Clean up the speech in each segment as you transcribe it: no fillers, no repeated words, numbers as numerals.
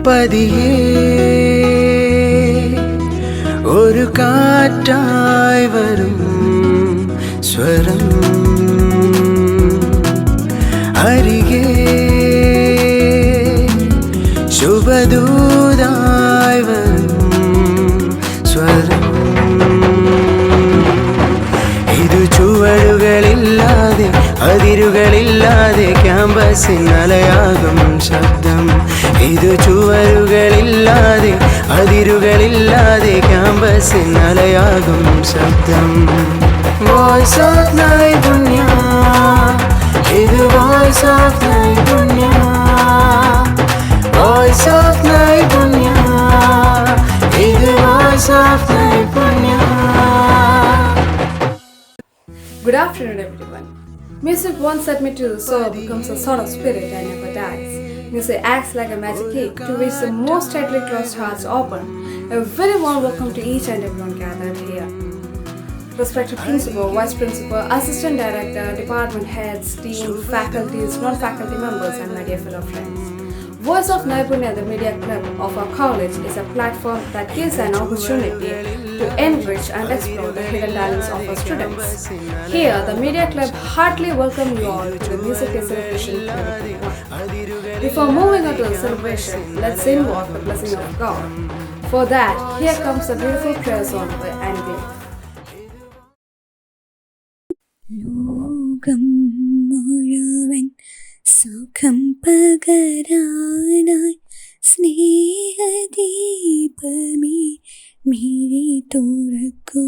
പതിയെ ഒരു കാറ്റായി വരും സ്വരം അരികെ ശുഭദൂതായി വരും സ്വരം ഇത് ചുവടുകളില്ലാതെ അതിരുകളില്ലാതെ ക്യാമ്പസിൻ അലയാകും ശബ്ദം ഇത് ചുവരുകളില്ലാതെ അതിരുകളില്ലാതെ ക്യാമ്പസിൻ അലയാകും ശബ്ദം വോയിസ് ഓഫ് നൈപുണ്യ ഇത് വോയിസ് ഓഫ് നൈപുണ്യ വോയിസ് ഓഫ് നൈപുണ്യ ഇത് വോയിസ് ഓഫ് നൈപുണ്യ. Good afternoon, everyone. Music once admitted to the soul becomes a sort of spirit that never dies. Music acts like a magic key to which the most tightly closed hearts open. A very warm welcome to each and everyone gathered here. Respected principal, vice principal, assistant director, department heads, dean, faculties, non-faculty members, and my dear fellow friends. Voice of Naipunya, the media club of our college, is a platform that gives an opportunity to enrich and explore the hidden talents of our students. Here, the media club heartily welcome you all to the Music Day Celebration 2021. Before moving on to the celebration, let's invoke the blessing of God. For that, here comes a beautiful prayer song by Andy. ലോകം മുഴുവൻ സുഖം പകരാനായി സ്നേഹദീപമേ മിഴി തുറക്കൂ.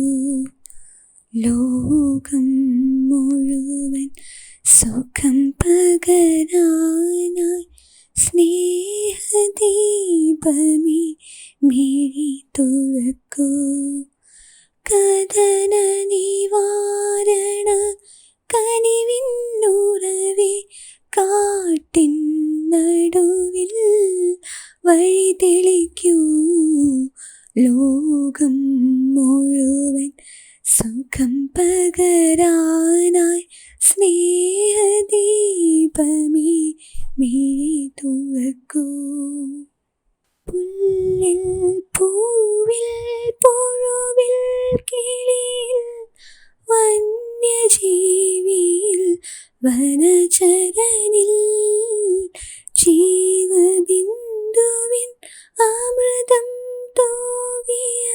ലോകം മുഴുവൻ സുഖം പകരാനായി സ്നേഹദീപമേ മിഴി തുറക്കൂ. കഥന നിവാരണ കനിവിന്നുറവേ കാട്ടിൻ നടുവിൽ വഴി തെളിക്കൂ. ലോകം മുഴുവൻ സുഖം പകരാനായി സ്നേഹദീപമേ മിഴി തുറക്കൂ. പുല്ലിൽ പൂവിൽ പുഴുവിൽ കിളിയിൽ വന്യജീവിയിൽ വനചരനിൽ ജീവബിന്ദുവിൻ അമൃതം തൂകിയ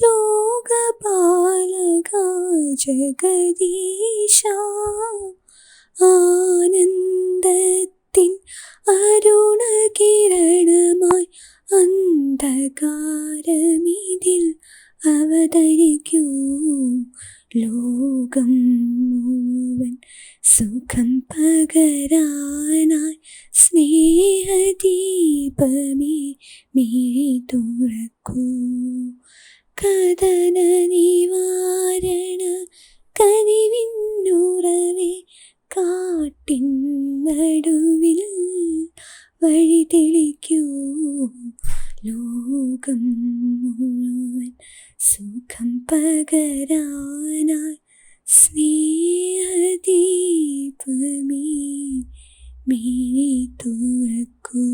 ലോകപാലക ജഗദീശ ആനന്ദത്തിൻ അരുണകിരണമായി അന്ധകാരമിതിൽ അവതരിക്കൂ. ലോകം മുഴുവൻ സുഖം പകരാനായി സ്നേഹദീപമേ മിഴി തുറക്കൂ. കഥന നിവാരണ കനിവിന്നുറവേ കാട്ടിൻ നടുവിൽ വഴി തെളിക്കൂ. ലോകം മുഴുവൻ സുഖം പകരാനായി സ്നേഹദീപമേ മിഴി തുറക്കൂ.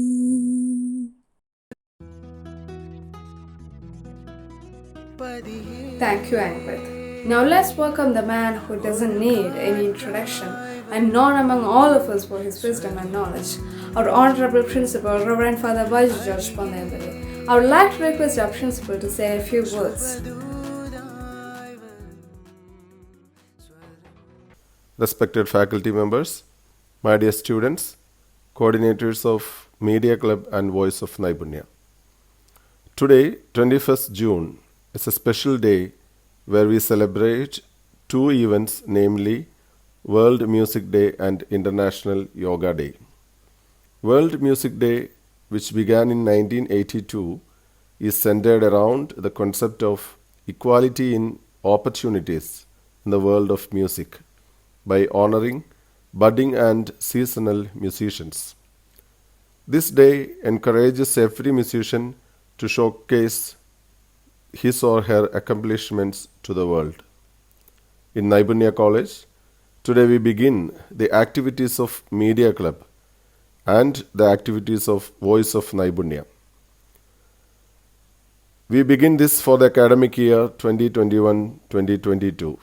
Thank you, Anpith. Now let's welcome the man who doesn't need any introduction and known among all of us for his wisdom and knowledge, our Honorable Principal, Reverend Father Baiju George Ponnayapalli. I would like to request our principal to say a few words. Respected faculty members, my dear students, coordinators of Media Club and Voice of Naipunya. Today, 21st June, is a special day where we celebrate two events, namely World Music Day and International Yoga Day. World Music Day, which began in 1982, is centered around the concept of equality in opportunities in the world of music by honoring budding and seasonal musicians. This day encourages every musician to showcase his or her accomplishments to the world. In Naipunya College, today we begin the activities of Media Club and the activities of Voice of Naipunya. We begin this for the academic year 2021-2022.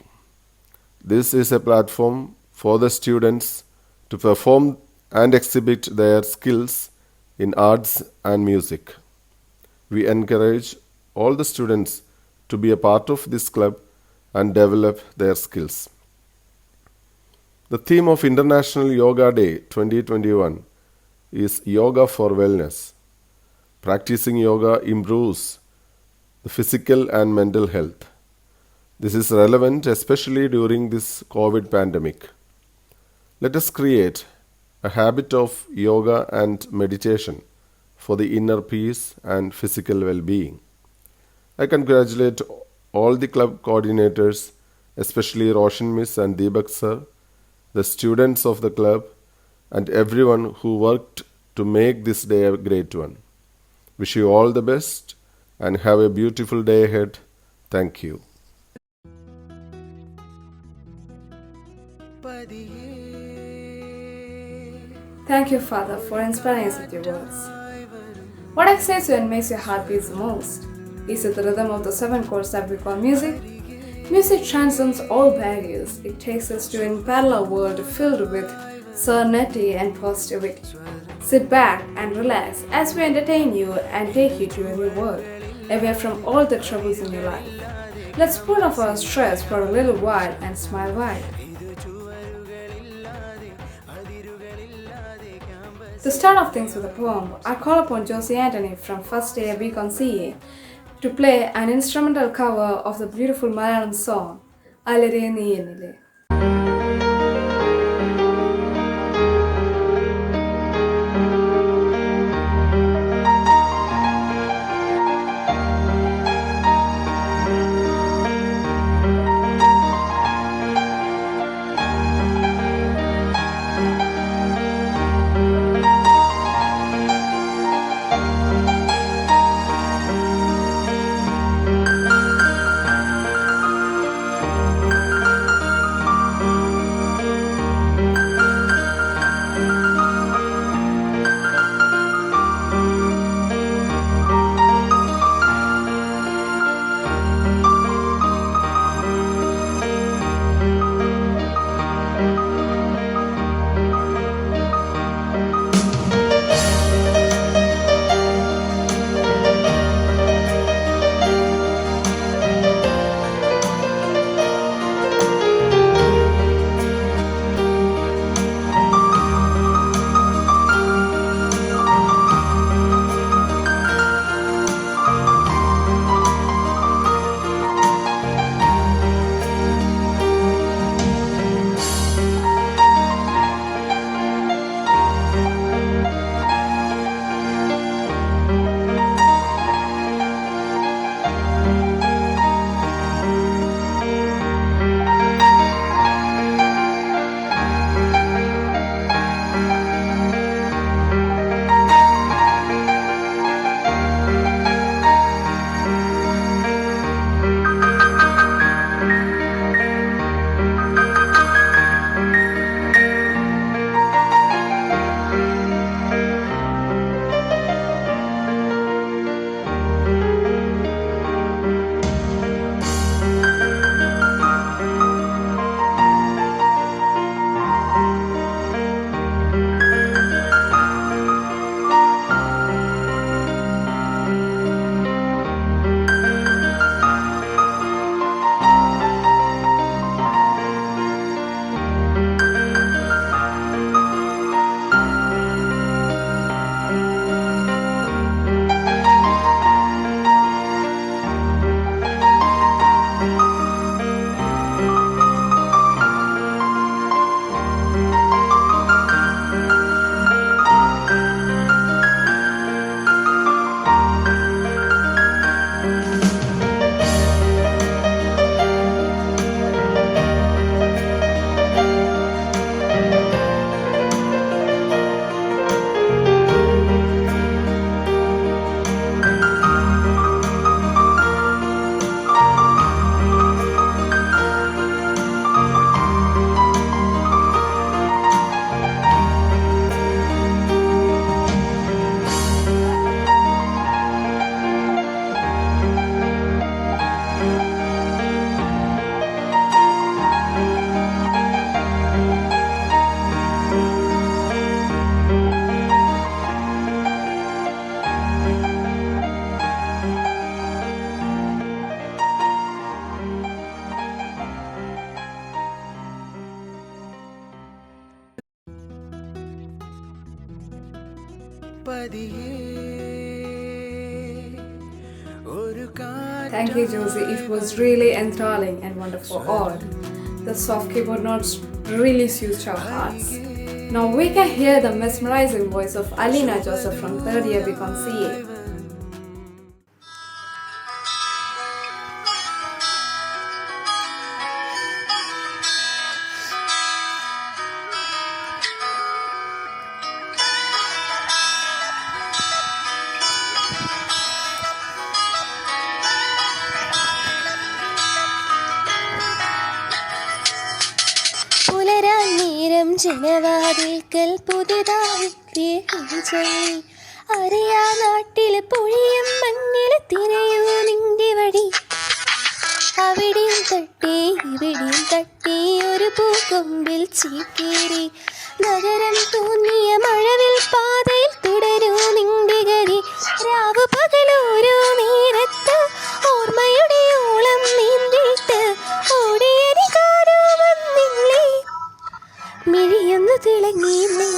This is a platform for the students to perform and exhibit their skills in arts and music. We encourage all the students to be a part of this club and develop their skills. The theme of International Yoga Day 2021 is Yoga for Wellness. Practicing yoga improves the physical and mental health. This is relevant especially during this COVID pandemic. Let us create a habit of yoga and meditation for the inner peace and physical well-being. I congratulate all the club coordinators, especially Roshan Miss and Deepak sir, the students of the club, and everyone who worked to make this day a great one. Wish you all the best and have a beautiful day ahead. Thank you. Thank you, Father, for inspiring us with your words. What excites you and makes your heart beat the most? Is it the rhythm of the 7 chords that we call music? Music transcends all barriers. It takes us to a parallel world filled with serenity and positivity. Sit back and relax as we entertain you and take you to a new world, away from all the troubles in your life. Let's pull off our stress for a little while and smile wide. To start off things with a poem, I call upon Josie Anthony from First Day a Week on CA to play an instrumental cover of the beautiful Malayalam song Alare Nee Ennile. Thank you, Josie. It was really enthralling and wonderful art. The soft keyboard notes really soothed our hearts. Now we can hear the mesmerizing voice of Alina Joseph from 3rd year BCom CA. പുലരാൻ നേരം ജനവാതിൽക്കൽ പുതുതായി ചൊല്ലി അറിയാ നാട്ടിൽ പൊഴിയും മണ്ണിൽ തിരയൂ നിന്റെ വഴി അവിടെയും തട്ടി ഇവിടെയും തട്ടി ഒരു പൂക്കൊമ്പിൽ ചീക്കേറി നഗരം തോന്നിയ മഴവിൽ പാതയിൽ തുടരൂ നിന്റെ ഗതി രാവ് പകലോരോ നേരത്ത് ഓർമ്മയുടെ ഓളം നീന്തിട്ട് ഓടിയരികാരോ വന്നില്ലേ മിഴിയൊന്നു തിളങ്ങിയില്ലേ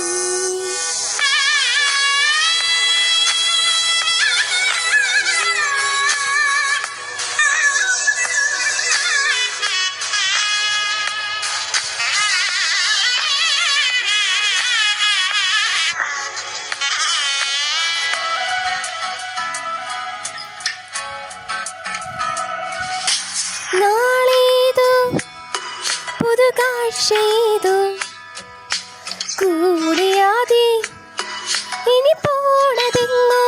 നാളേതോ പുതു കാഴ്ചേതോ കൂടിയാതെ ഇനി പോണതെങ്ങോ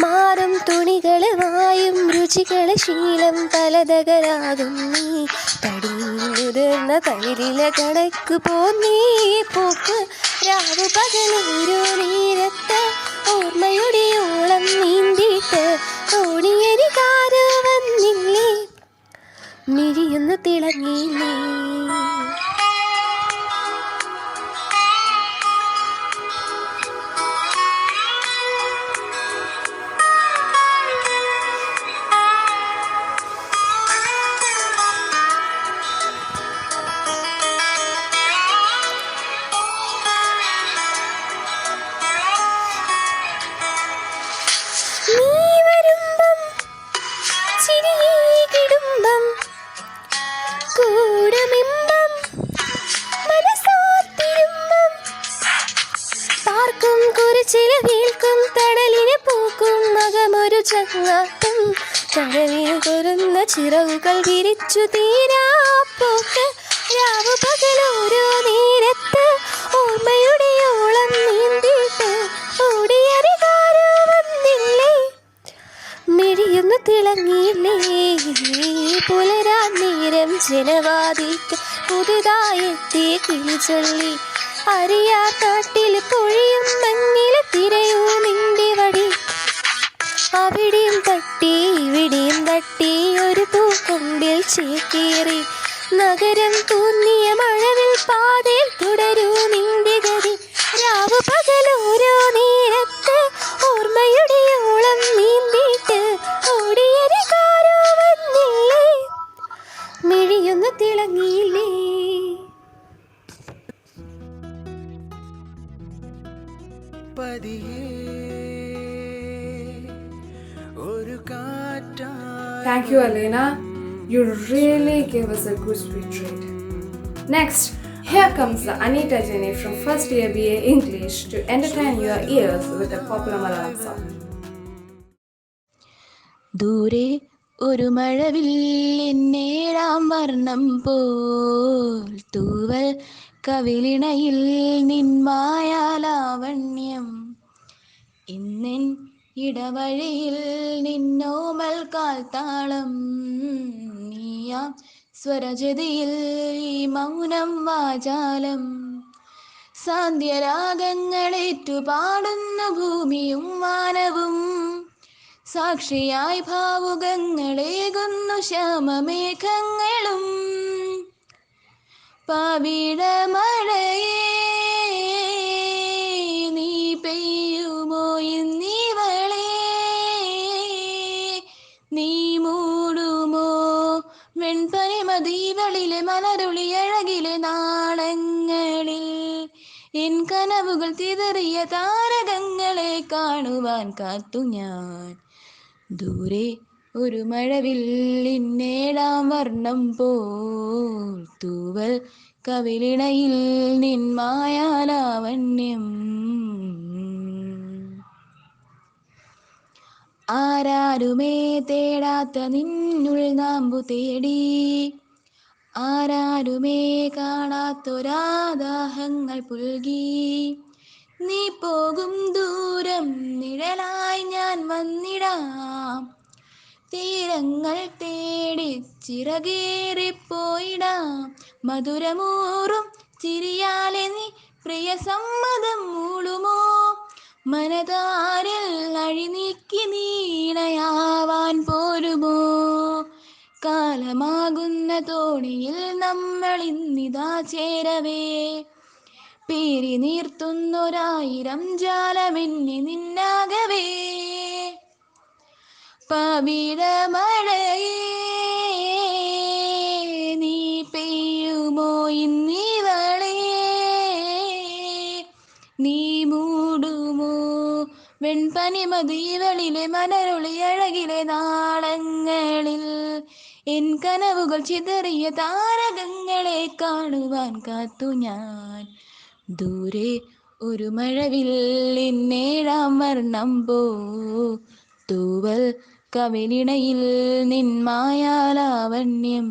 മാറും തുണികള് വായും രുചികള് ശീലം പലതകരാകും നീ തടി മുതിർന്ന തളിരില കണക്ക് പോന്നീ പോക്ക് രാവു പകലൂരോ നേരത്ത് ഓർമ്മയുടെ ഓളം നീന്തിയിട്ട് ഓടിയരികാരോ വന്നില്ലേ മിഴിയൊന്ന് തിളങ്ങിയില്ലേ നീ വരുമ്പം ചിരിയിടുമ്പം കൂടമിമ്പം മനസാത്തിരുമ്പം പാർക്കും കുറിച്ചില വീൽക്കും തടലിന് പൂക്കും മകമൊരു ചങ്ങാത്തം കടലിന് കൊരുന്ന ചിറകുകൾ വിരിച്ചു തീരാപ്പോക്ക് രാവു പകലോരോ നേരത്ത് ഓർമ്മയുടെ ഓളം നീന്തിയിട്ട് ഓടിയരികാരോ വന്നില്ലേ മിഴിയൊന്നു തിളങ്ങിയില്ലേ പുലരാൻ നേരം ജനവാതിൽക്ക് പുതുതായെത്തിയ കിളി ചൊല്ലി അറിയാ കാട്ടിൽ പൊഴിയും മണ്ണിൽ തിരയൂ നിന്റെ വഴി അവിടെയും തട്ടി ഇവിടെയും തട്ടി ഒരു പൂക്കൊമ്പിൽ ചേക്കേറി നഗരം തോന്നിയ മഴവിൽ പാതയിൽ തുടരൂ നിന്റെ ഗതി രാവു പകലോരോ നേരത്ത് ഓർമ്മയുടെ ഓളം നീന്തിയിട്ട് ഓടിയരികാരോ വന്നില്ലേ മിഴിയൊന്നു തിളങ്ങിയില്ലേ Thank you, Alina. You really gave us a good sweet treat. Next, here comes the Anita Jenny from 1st year BA English to entertain your ears with a popular Malayalam song. ദൂരെ ഒരു മഴവില്ലിന്നേഴാം വർണ്ണം പോൽ തൂവൽ കവിളിണയിൽ നിന്മായാലാവണ്യം ഇന്നെൻ ഇടവഴിയിൽ നിന്നോമൽ കാൽത്താളം നീയാം സ്വരജതിയിൽ ഈ മൗനം വാചാലം സാന്ധ്യരാഗങ്ങളേറ്റു പാടുന്ന ഭൂമിയും വാനവും സാക്ഷിയായി ഭാവുകങ്ങളേകുന്നു ശ്യാമമേഘങ്ങളും പാവിട മഴയേ നീ പെയ്യുമോ ഇന്നിവളേ നീ മൂടുമോ വെൺപനിമദീവളിലെ മലരുളി അഴകിലെ നാളങ്ങളിൽ എൻ കനവുകൾ തിതറിയ താരകങ്ങളെ കാണുവാൻ കാത്തു ഞാൻ. ദൂരെ ഒരു മഴവില്ലിന്നേഴാം വർണ്ണം പോൽ തൂവൽ കവിളിണയിൽ നിൻ മായാലാവണ്യം. ആരാരുമേ തേടാത്ത നിന്നുൾ നാമ്പു തേടി, ആരാരുമേ കാണാത്തൊരാദാഹങ്ങൾ പുൽകി. നീ പോകും ദൂരം നിഴലായി ഞാൻ വന്നിടാം, തീരങ്ങൾ തേടി ചിറകേറിപ്പോയിടാം. മധുരമൂറും ചിരിയാലെ നീ പ്രിയ സമ്മതം മൂളുമോ, മനതാരിൽ അഴിനീക്കി നീണയാവാൻ പോരുമോ. കാലമാകുന്ന തോണിയിൽ നമ്മൾ ഇന്നിതാ ചേരവേ, പീരി നീർത്തുന്നൊരായിരം ജാലമെന്നി നിന്നാകവേ. പവിഴ മഴയേ നീ പെയ്യുമോ ഇന്നിവളേ, നീ മൂടുമോ വെൺപനിമതിവളിലെ മനരൊളി അഴകിലെ നാളങ്ങളിൽ. എൻ കനവുകൾ ചിതറിയ താരകങ്ങളെ കാണുവാൻ കാത്തു ഞാൻ. ദൂരെ ഒരു മഴവില്ലിന്നേഴാം വർണ്ണം പോ തൂവൽ കവിളിണയിൽ നിൻ മായാലാവണ്യം.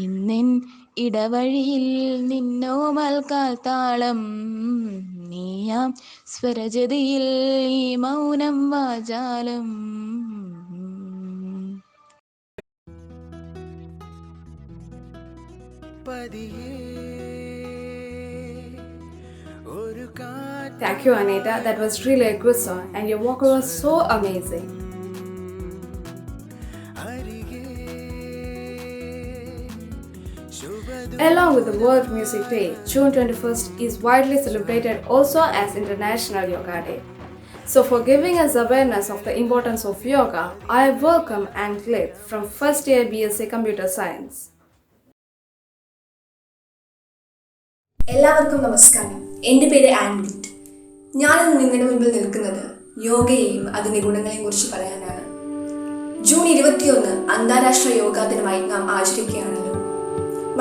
ഇന്നെൻ ഇടവഴിയിൽ നിന്നോമൽ കാൽത്താളം, നീയാം സ്വരജതിയിൽ ഈ മൗനം വാചാലം. Thank you, Anita. That was really a good song, and your vocal was so amazing. Along with the World Music Day, June 21st is widely celebrated also as International Yoga Day. So for giving us awareness of the importance of yoga, I welcome Anglit from first year BSc Computer Science. എല്ലാവർക്കും നമസ്കാരം. എൻ്റെ പേര് ആൻഗ്ലിറ്റ്. ഞാനിന്ന് നിങ്ങളുടെ മുൻപിൽ നിൽക്കുന്നത് യോഗയെയും അതിൻ്റെ ഗുണങ്ങളെയും കുറിച്ച് പറയാനാണ്. ജൂൺ 21 അന്താരാഷ്ട്ര യോഗാ ദിനമായി നാം ആചരിക്കുകയാണല്ലോ.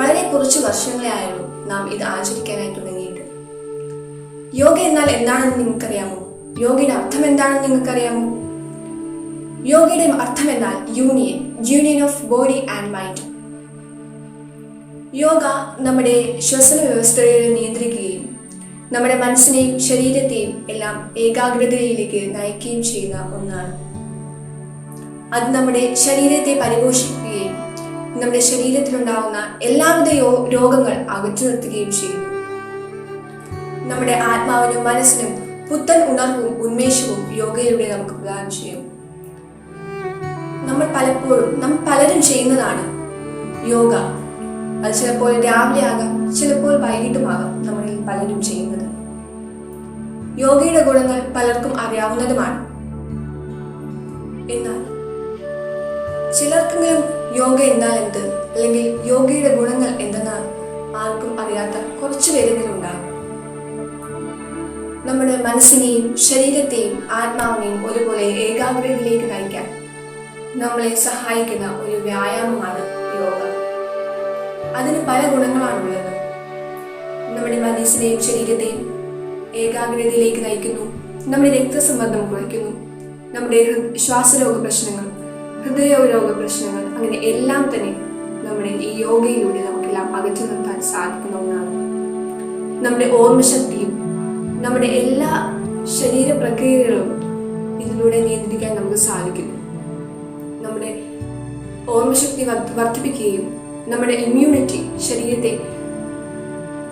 വളരെ കുറച്ച് വർഷങ്ങളെ ആയുള്ളൂ നാം ഇത് ആചരിക്കാനായി തുടങ്ങിയിട്ട്. യോഗ എന്നാൽ എന്താണെന്ന് നിങ്ങൾക്കറിയാമോ? യോഗയുടെ അർത്ഥം എന്താണെന്ന് നിങ്ങൾക്കറിയാമോ? യോഗയുടെ അർത്ഥം എന്നാൽ union of body and mind. Yoga നമ്മുടെ ശ്വസന വ്യവസ്ഥയെ നിയന്ത്രിക്കുകയും നമ്മുടെ മനസ്സിനെയും ശരീരത്തെയും എല്ലാം ഏകാഗ്രതയിലേക്ക് നയിക്കുകയും ചെയ്യുന്ന ഒന്നാണ്. അത് നമ്മുടെ ശരീരത്തെ പരിപോഷിപ്പിക്കുകയും നമ്മുടെ ശരീരത്തിലുണ്ടാവുന്ന എല്ലാവിധ രോഗങ്ങൾ അകറ്റി നിർത്തുകയും ചെയ്യുന്നു. നമ്മുടെ ആത്മാവിനും മനസ്സിനും പുത്തൻ ഉണർവും ഉന്മേഷവും യോഗയിലൂടെ നമുക്ക് പ്രദാനം ചെയ്യും. നമ്മൾ പലരും ചെയ്യുന്നതാണ് യോഗ. അത് ചിലപ്പോൾ രാവിലെ ആകാം, ചിലപ്പോൾ വൈകിട്ടുമാകാം നമ്മളിൽ പലരും ചെയ്യുന്നത്. യോഗയുടെ ഗുണങ്ങൾ പലർക്കും അറിയാവുന്നതുമാണ്. എന്നാൽ ചിലർക്കെങ്കിലും യോഗ എന്നാൽ എന്ത്, അല്ലെങ്കിൽ യോഗയുടെ ഗുണങ്ങൾ എന്തെന്നാൽ ആർക്കും അറിയാത്ത കുറച്ചു പേരെങ്കിലും ഉണ്ടാകും. നമ്മുടെ മനസ്സിനെയും ശരീരത്തെയും ആത്മാവിനെയും ഒരുപോലെ ഏകാഗ്രതയിലേക്ക് നയിക്കാൻ നമ്മളെ സഹായിക്കുന്ന ഒരു വ്യായാമമാണ് യോഗ. അതിന് പല ഗുണങ്ങളാണുള്ളത്. നമ്മുടെ മനസ്സിനെയും ശരീരത്തെയും ഏകാഗ്രതയിലേക്ക് നയിക്കുന്നു, നമ്മുടെ രക്തസമ്മർദ്ദം കുറയ്ക്കുന്നു, നമ്മുടെ ശ്വാസരോഗ പ്രശ്നങ്ങൾ, ഹൃദയരോഗ പ്രശ്നങ്ങൾ, അങ്ങനെ എല്ലാം തന്നെ നമ്മുടെ ഈ യോഗയിലൂടെ നമുക്കെല്ലാം അകറ്റി നിർത്താൻ സാധിക്കുന്ന ഒന്നാണ്. നമ്മുടെ ഓർമ്മശക്തിയും നമ്മുടെ എല്ലാ ശരീര പ്രക്രിയകളും ഇതിലൂടെ നിയന്ത്രിക്കാൻ നമുക്ക് സാധിക്കുന്നു. നമ്മുടെ ഓർമ്മശക്തി വർദ്ധിപ്പിക്കുകയും നമ്മുടെ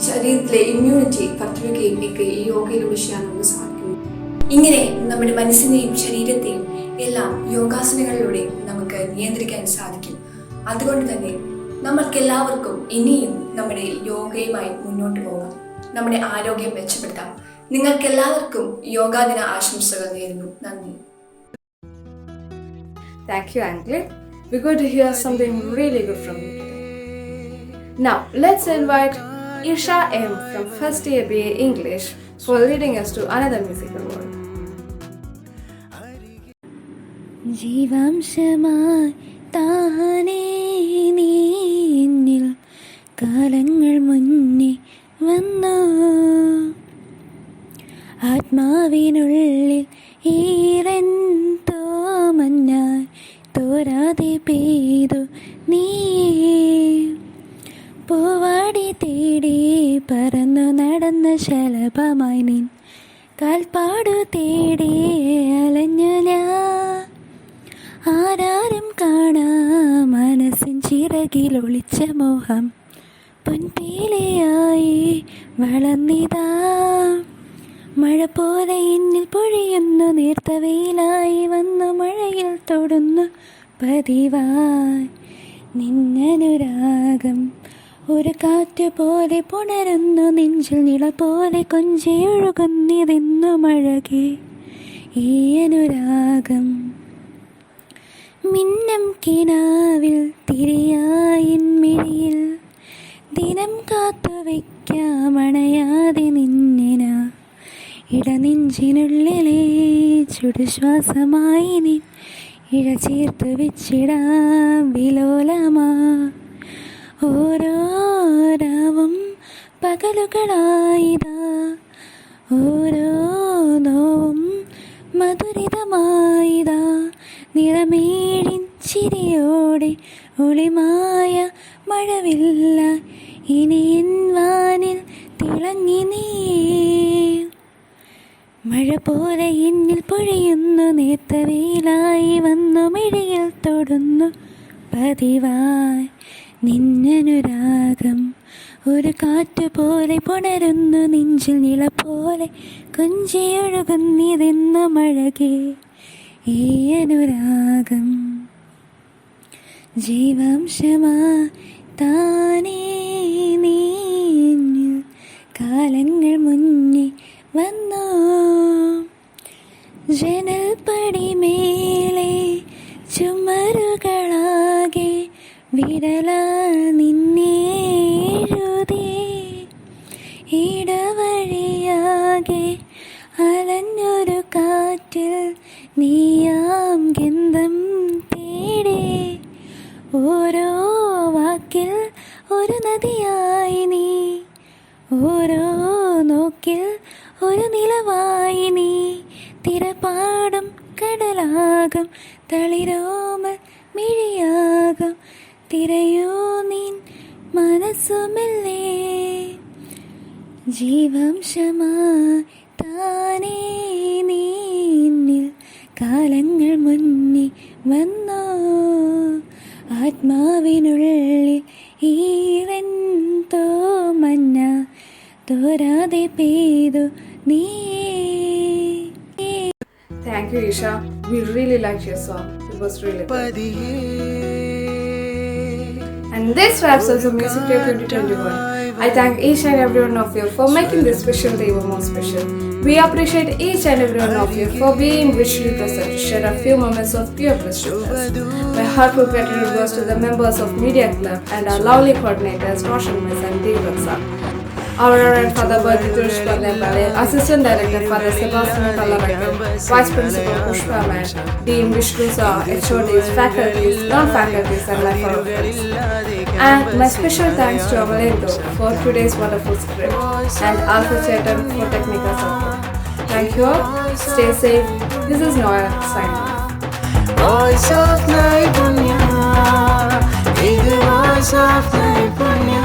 ശരീരത്തിലെ ഇമ്മ്യൂണിറ്റി വർദ്ധിപ്പിക്കുകയും ഒക്കെ ഈ യോഗയിലൂടെ ചെയ്യാൻ നമുക്ക് സാധിക്കുന്നു. ഇങ്ങനെ നമ്മുടെ മനസ്സിനെയും ശരീരത്തെയും എല്ലാം യോഗാസനങ്ങളിലൂടെ നമുക്ക് നിയന്ത്രിക്കാൻ സാധിക്കും. അതുകൊണ്ട് തന്നെ നമ്മൾക്കെല്ലാവർക്കും ഇനിയും നമ്മുടെ യോഗയുമായി മുന്നോട്ട് പോകാം, നമ്മുടെ ആരോഗ്യം മെച്ചപ്പെടുത്താം. നിങ്ങൾക്കെല്ലാവർക്കും യോഗാ ദിന ആശംസകൾ നേരുന്നു. നന്ദി. Thank you, Anglit. We're going to hear something really good from you today. Now, let's invite Isha M from first year BA English for leading us to another musical world. ജീവാംശമായി താനേ നീ എന്നിൽ കാലങ്ങൾ മുന്നേ വന്നു ആത്മാവിനുള്ളിൽ ഈരൻ തോമഞ്ഞായി തോരാതെ പെയ്തു നീ പൂവാടി തേടി പറന്നു നടന്ന ശലഭമായി നിൻ കാൽപ്പാടു തേടി അലഞ്ഞു ഞാൻ ആരാരും കാണാ മനസ്സിൻ ചിറകിൽ ഒളിച്ച മോഹം പൊൻപീലയായി വളർന്നിതാ മഴ പോലെ എന്നിൽ പൊഴിയുന്നു നേർത്ത വെയിലായി വന്നു മഴയിൽ തൊടുന്നു പതിവായി നിന്നനുരാഗം ഒരു കാറ്റ് പോലെ പുണരുന്നു നെഞ്ചിൽ നിള പോലെ കൊഞ്ചിയൊഴുകുന്നിതെന്നു മഴകെ ഈ അനുരാഗം മിന്നം കിനാവിൽ തിരിയായിൻ മിഴിയിൽ ദിനം കാത്തു വയ്ക്കാമണയാതെ നിന്നിന ഇടനെഞ്ചിനുള്ളിലെ ചുടുശ്വാസമായി നിൻ ഇഴ ചേർത്ത് വെച്ചിടാം വിലോലമാ ഓരോ രാവും പകലുകളായിതാ ഓരോ നോവും മധുരിതമായിതാ നിറമേഴിൻ ചിരിയോടെ ഒളിമായ മഴവില്ല ഇനി എൻ വാനിൽ തിളങ്ങി നീ മഴ പോലെ എന്നിൽ പൊഴിയുന്നു നേർത്ത വെയിലായി വന്നു മിഴിയിൽ തൊടുന്നു പതിവായി നിന്നനുരാഗം ഒരു കാറ്റ് പോലെ പുണരുന്നു നെഞ്ചിൽ നിള പോലെ കൊഞ്ചിയൊഴുകുന്നിതെന്നു മഴകെ ഈ അനുരാഗം ജീവാംശമായി താനേ നീ എന്നിൽ കാലങ്ങൾ മുന്നേ വന്നു ജനൽപ്പടി മേലെ ചുമരുകളാകെ വിരലാൽ നിന്നെ എഴുതി ഇടവഴിയാകെ അലഞ്ഞൊരു കാറ്റിൽ നീയാം ഗന്ധം തേടി ഓരോ വാക്കിൽ ഒരു നദിയായി നീ ഓരോ നോക്കിൽ ഒരു നിലവായി നീ തിരപ്പാടും കടലാകും തളിരോമൽ മിഴിയാകും തിരയോ നിൻ മനസ്സുമില്ലേ ജീവാംശമായി താനേ നീ എന്നിൽ കാലങ്ങൾ മുന്നേ വന്നോ ആത്മാവിനുള്ളിൽ ഈറൻ തോമഞ്ഞ തോരാതെ പെയ്തു നീ. Thank you, Isha. We really liked your song. It was really good. പതിയേ And this wraps up the Music Day 2021. I thank each and every one of you for making this special day even more special. We appreciate each and every one of you for being visually present to share a few moments of pure bliss with us. My heartfelt gratitude goes to the members of Media Club and our lovely coordinators Roshan Miss and Deepak Sir. Our Reverend Father Bajitush Pandepale, Assistant Director Father Sebastian Kalarakan, Vice Principal Pushpa Man, Dean Vishnu Sir, HODs, faculties, non-faculties and my fellow friends. And my special thanks to Amalendo for today's wonderful script and Alpha Chetan for technical support. Thank you all. Stay safe. This is Noel signing off. Voice of Naipunya, the voice of Naipunya.